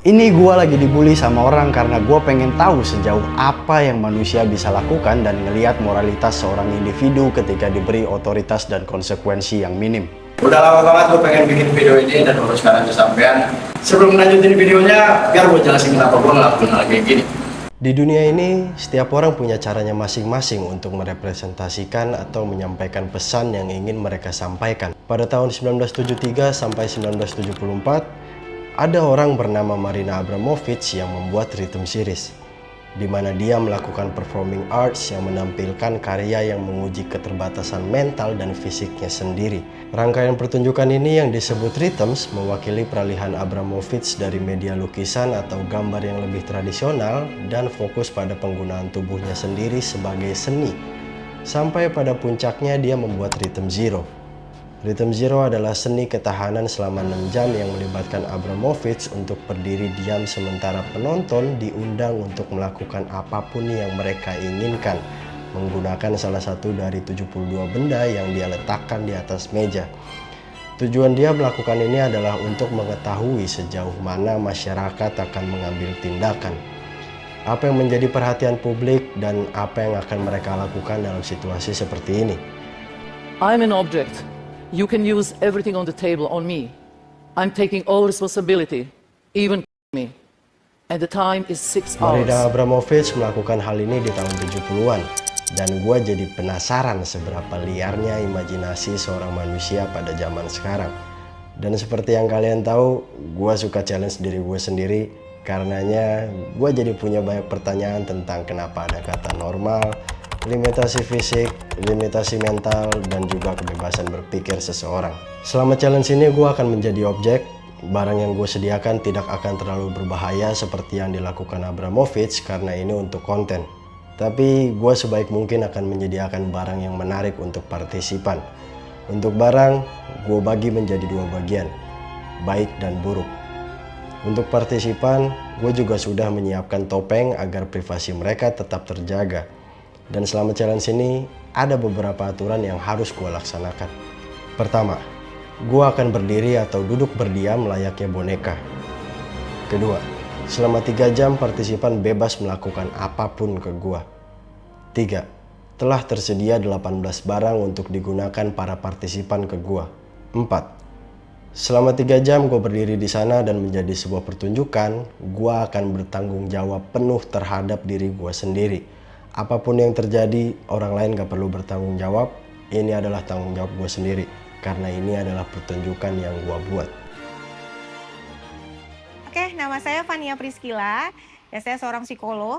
Ini gue lagi dibully sama orang karena gue pengen tahu sejauh apa yang manusia bisa lakukan dan ngelihat moralitas seorang individu ketika diberi otoritas dan konsekuensi yang minim. Udah lama banget gue pengen bikin video ini dan baru sekarang kesampaian. Sebelum lanjutin videonya, biar gue jelasin kenapa gue ngelakuin hal kayak gini. Di dunia ini, setiap orang punya caranya masing-masing untuk merepresentasikan atau menyampaikan pesan yang ingin mereka sampaikan. Pada tahun 1973 sampai 1974, ada orang bernama Marina Abramovic yang membuat rhythm series, di mana dia melakukan performing arts yang menampilkan karya yang menguji keterbatasan mental dan fisiknya sendiri. Rangkaian pertunjukan ini yang disebut rhythms mewakili peralihan Abramovic dari media lukisan atau gambar yang lebih tradisional dan fokus pada penggunaan tubuhnya sendiri sebagai seni. Sampai pada puncaknya dia membuat Rhythm Zero. Rhythm Zero adalah seni ketahanan selama 6 jam yang melibatkan Abramovic untuk berdiri diam sementara penonton diundang untuk melakukan apapun yang mereka inginkan menggunakan salah satu dari 72 benda yang dia letakkan di atas meja. Tujuan dia melakukan ini adalah untuk mengetahui sejauh mana masyarakat akan mengambil tindakan, apa yang menjadi perhatian publik, dan apa yang akan mereka lakukan dalam situasi seperti ini. I'm an object. You can use everything on the table on me. I'm taking all responsibility, even me. And the time is 6 hours. Marina Abramovic melakukan hal ini di tahun 70-an. Dan gue jadi penasaran seberapa liarnya imajinasi seorang manusia pada zaman sekarang. Dan seperti yang kalian tahu, gue suka challenge diri gue sendiri. Karenanya gue jadi punya banyak pertanyaan tentang kenapa ada kata normal, limitasi fisik, limitasi mental, dan juga kebebasan berpikir seseorang. Selama challenge ini gue akan menjadi objek. Barang yang gue sediakan tidak akan terlalu berbahaya seperti yang dilakukan Abramovic karena ini untuk konten. Tapi gue sebaik mungkin akan menyediakan barang yang menarik untuk partisipan. Untuk barang, gue bagi menjadi 2 bagian, baik dan buruk. Untuk partisipan, gue juga sudah menyiapkan topeng agar privasi mereka tetap terjaga. Dan selama challenge ini, ada beberapa aturan yang harus gue laksanakan. Pertama, gue akan berdiri atau duduk berdiam layaknya boneka. Kedua, selama 3 jam partisipan bebas melakukan apapun ke gue. 3, telah tersedia 18 barang untuk digunakan para partisipan ke gue. 4, selama 3 jam gue berdiri di sana dan menjadi sebuah pertunjukan, gue akan bertanggung jawab penuh terhadap diri gue sendiri. Apapun yang terjadi, orang lain gak perlu bertanggung jawab. Ini adalah tanggung jawab gue sendiri, karena ini adalah pertunjukan yang gue buat. Oke, nama saya Fania Priskila, ya saya seorang psikolog.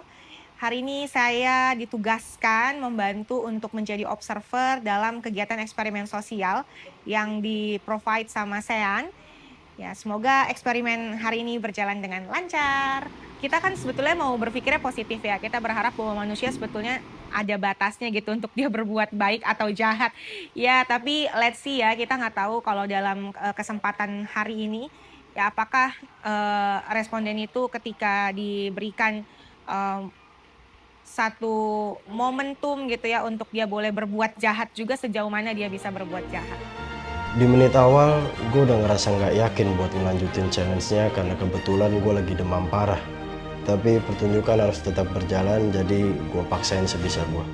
Hari ini saya ditugaskan membantu untuk menjadi observer dalam kegiatan eksperimen sosial yang di-provide sama SEAN. Ya, semoga eksperimen hari ini berjalan dengan lancar. Kita kan sebetulnya mau berpikirnya positif ya. Kita berharap bahwa manusia sebetulnya ada batasnya gitu untuk dia berbuat baik atau jahat. Ya, tapi let's see ya, kita nggak tahu kalau dalam kesempatan hari ini, ya apakah responden itu ketika diberikan satu momentum gitu ya untuk dia boleh berbuat jahat juga, sejauh mana dia bisa berbuat jahat. Di menit awal, gue udah ngerasa nggak yakin buat ngelanjutin challenge-nya karena kebetulan gue lagi demam parah. Tapi pertunjukan harus tetap berjalan, jadi gue paksain sebisa gue.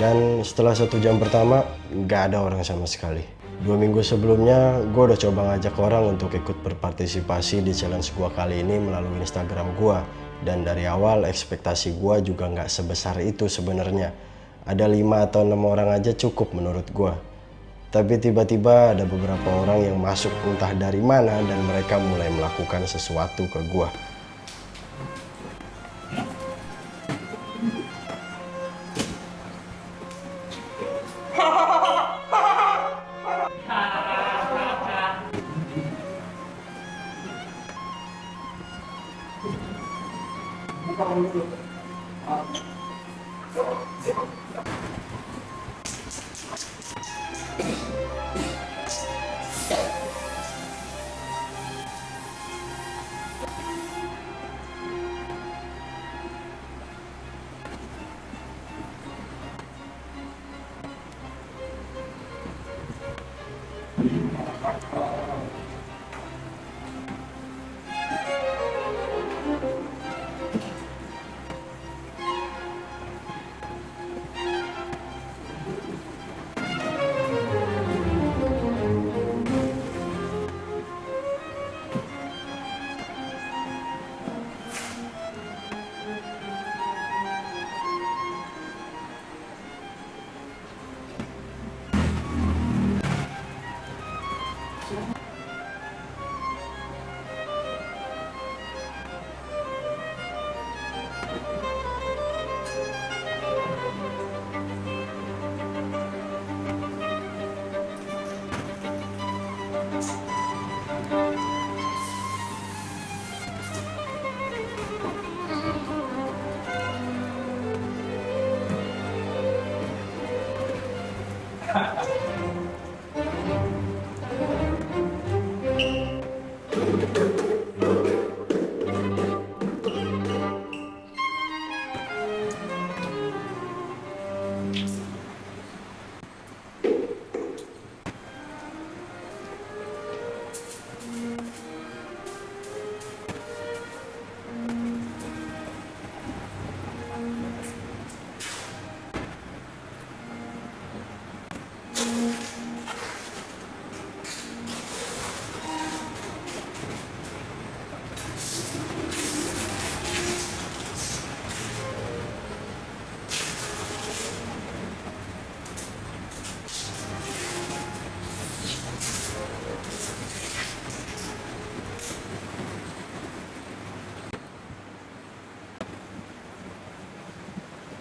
Dan setelah 1 jam pertama, nggak ada orang sama sekali. 2 minggu sebelumnya, gue udah coba ngajak orang untuk ikut berpartisipasi di challenge gue kali ini melalui Instagram gue. Dan dari awal ekspektasi gue juga nggak sebesar itu sebenarnya. Ada 5 atau 6 orang aja cukup menurut gue. Tapi tiba-tiba ada beberapa orang yang masuk entah dari mana dan mereka mulai melakukan sesuatu ke gue.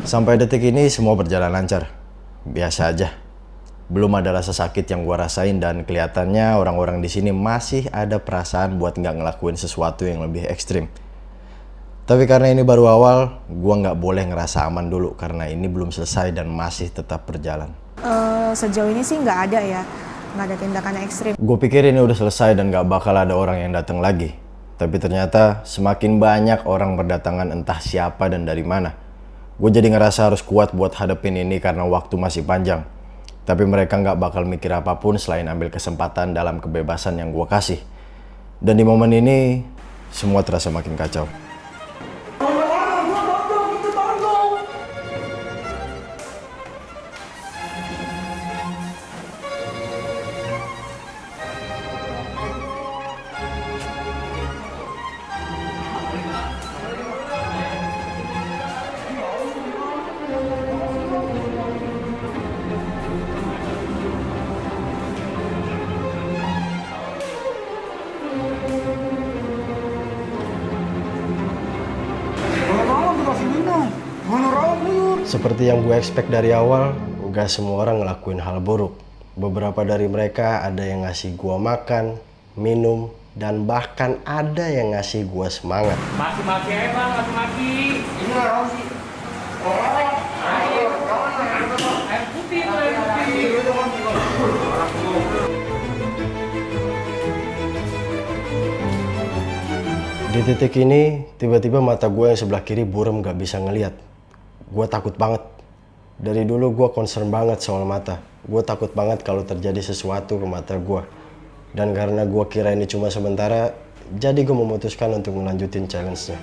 Sampai detik ini semua berjalan lancar. Biasa aja. Belum ada rasa sakit yang gua rasain dan kelihatannya orang-orang di sini masih ada perasaan buat nggak ngelakuin sesuatu yang lebih ekstrim. Tapi karena ini baru awal, gua nggak boleh ngerasa aman dulu karena ini belum selesai dan masih tetap berjalan. Sejauh ini sih nggak ada ya, nggak ada tindakan ekstrim. Gue pikir ini udah selesai dan nggak bakal ada orang yang datang lagi. Tapi ternyata semakin banyak orang berdatangan entah siapa dan dari mana. Gue jadi ngerasa harus kuat buat hadapin ini karena waktu masih panjang. Tapi mereka nggak bakal mikir apapun selain ambil kesempatan dalam kebebasan yang gue kasih. Dan di momen ini, semua terasa makin kacau. Seperti yang gue expect dari awal, gak semua orang ngelakuin hal buruk. Beberapa dari mereka ada yang ngasih gue makan, minum, dan bahkan ada yang ngasih gue semangat. Maki-maki aja bang, maki-maki. Ini orang sih. Air putih, air putih. Di titik ini, tiba-tiba mata gue yang sebelah kiri buram gak bisa ngeliat. Gue takut banget. Dari dulu gue concern banget soal mata. Gue takut banget kalau terjadi sesuatu ke mata gue. Dan karena gue kira ini cuma sementara, jadi gue memutuskan untuk melanjutin challenge-nya.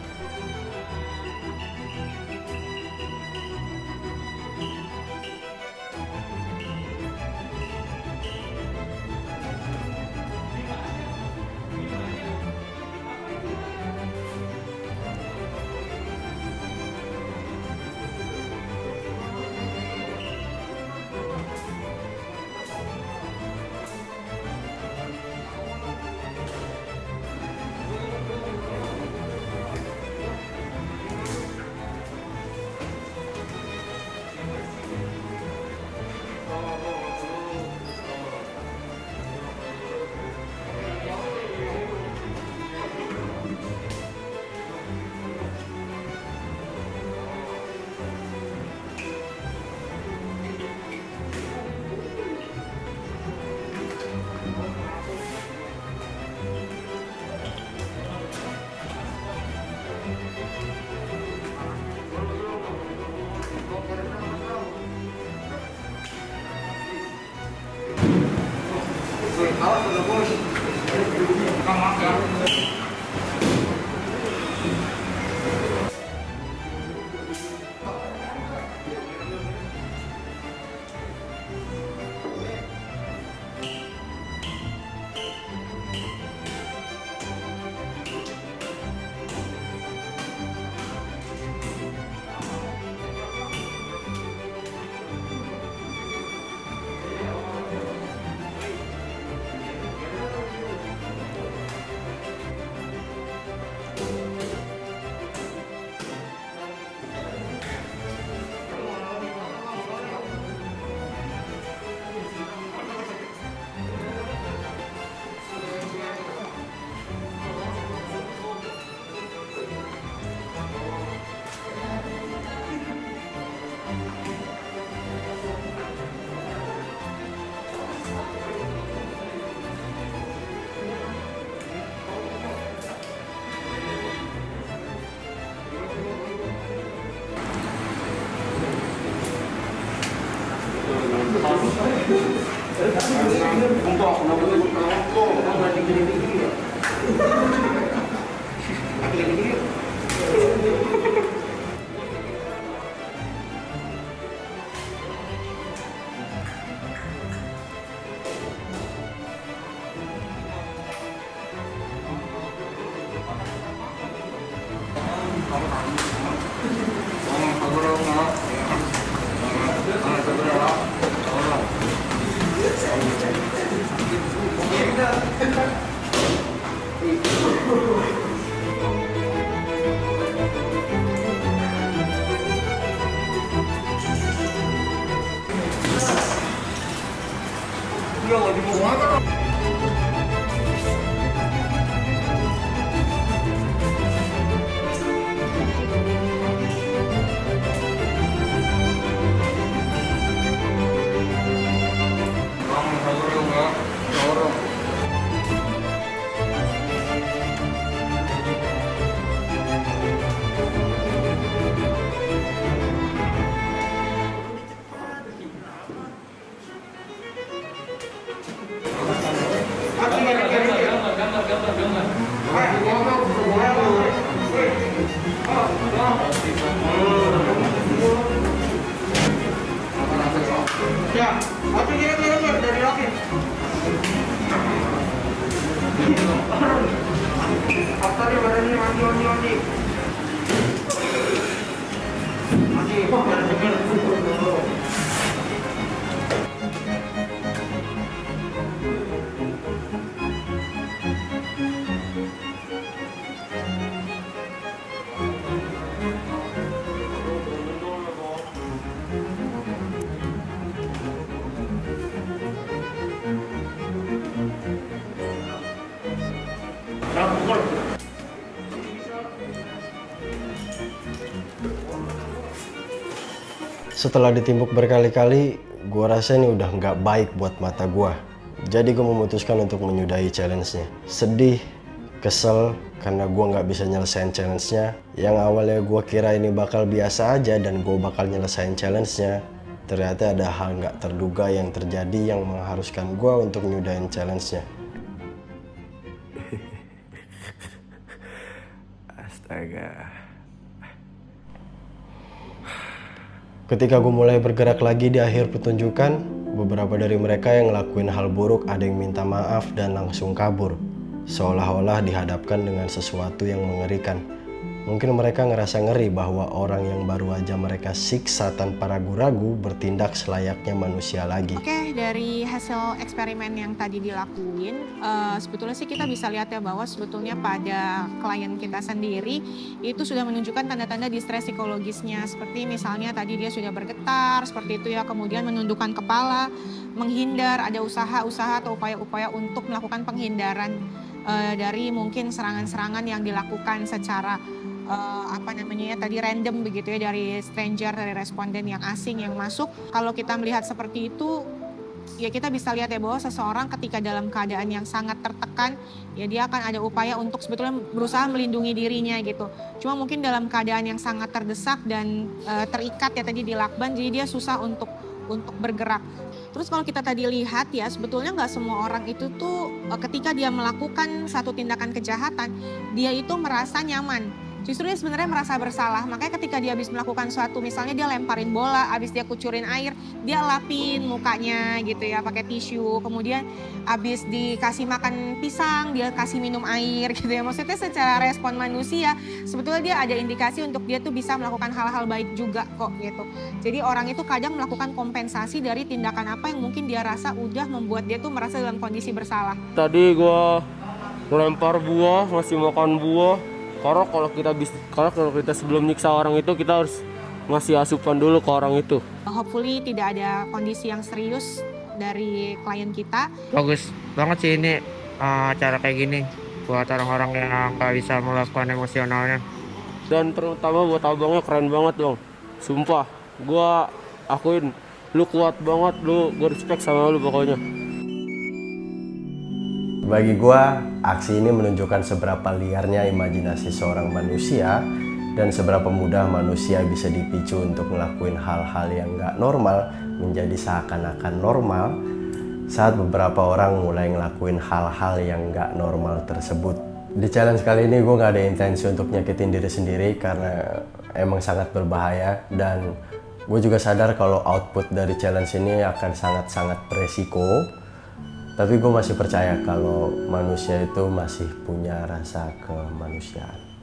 Setelah ditimbuk berkali-kali, gue rasa ini udah nggak baik buat mata gue. Jadi gue memutuskan untuk menyudahi challenge-nya. Sedih, kesel, karena gue nggak bisa nyelesain challenge-nya. Yang awalnya gue kira ini bakal biasa aja dan gue bakal nyelesain challenge-nya. Ternyata ada hal nggak terduga yang terjadi yang mengharuskan gue untuk nyudahin challenge-nya. Astaga. Ketika gue mulai bergerak lagi di akhir pertunjukan, beberapa dari mereka yang ngelakuin hal buruk ada yang minta maaf dan langsung kabur. Seolah-olah dihadapkan dengan sesuatu yang mengerikan. Mungkin mereka ngerasa ngeri bahwa orang yang baru aja mereka siksa tanpa ragu-ragu bertindak selayaknya manusia lagi. Oke, dari hasil eksperimen yang tadi dilakuin, sebetulnya sih kita bisa lihat ya bahwa sebetulnya pada klien kita sendiri itu sudah menunjukkan tanda-tanda distress psikologisnya. Seperti misalnya tadi dia sudah bergetar, seperti itu ya, kemudian menundukkan kepala, menghindar, ada usaha-usaha atau upaya-upaya untuk melakukan penghindaran dari mungkin serangan-serangan yang dilakukan secara tadi random begitu ya, dari stranger, dari responden yang asing yang masuk. Kalau kita melihat seperti itu, ya kita bisa lihat ya bahwa seseorang ketika dalam keadaan yang sangat tertekan, ya dia akan ada upaya untuk sebetulnya berusaha melindungi dirinya gitu. Cuma mungkin dalam keadaan yang sangat terdesak dan terikat ya tadi di lakban, jadi dia susah untuk bergerak. Terus kalau kita tadi lihat ya, sebetulnya nggak semua orang itu tuh ketika dia melakukan satu tindakan kejahatan, dia itu merasa nyaman. Justru dia sebenarnya merasa bersalah. Makanya ketika dia habis melakukan suatu, misalnya dia lemparin bola, habis dia kucurin air, dia lapin mukanya gitu ya pakai tisu. Kemudian habis dikasih makan pisang, dia kasih minum air gitu ya. Maksudnya secara respon manusia, sebetulnya dia ada indikasi untuk dia tuh bisa melakukan hal-hal baik juga kok gitu. Jadi orang itu kadang melakukan kompensasi dari tindakan apa yang mungkin dia rasa udah membuat dia tuh merasa dalam kondisi bersalah. Tadi gua lempar buah, ngasih makan buah. Karena kalau kita sebelum nyiksa orang itu, kita harus ngasih asupan dulu ke orang itu. Hopefully tidak ada kondisi yang serius dari klien kita. Bagus banget sih ini cara kayak gini buat orang-orang yang nggak bisa melakukan emosionalnya. Dan terutama buat abangnya keren banget dong. Sumpah, gua akuin lu kuat banget, gua respect sama lu pokoknya. Bagi gua, aksi ini menunjukkan seberapa liarnya imajinasi seorang manusia dan seberapa mudah manusia bisa dipicu untuk ngelakuin hal-hal yang nggak normal menjadi seakan-akan normal saat beberapa orang mulai ngelakuin hal-hal yang nggak normal tersebut. Di challenge kali ini gue nggak ada intensi untuk nyakitin diri sendiri karena emang sangat berbahaya, dan gue juga sadar kalau output dari challenge ini akan sangat-sangat beresiko. Tapi gue masih percaya kalau manusia itu masih punya rasa kemanusiaan.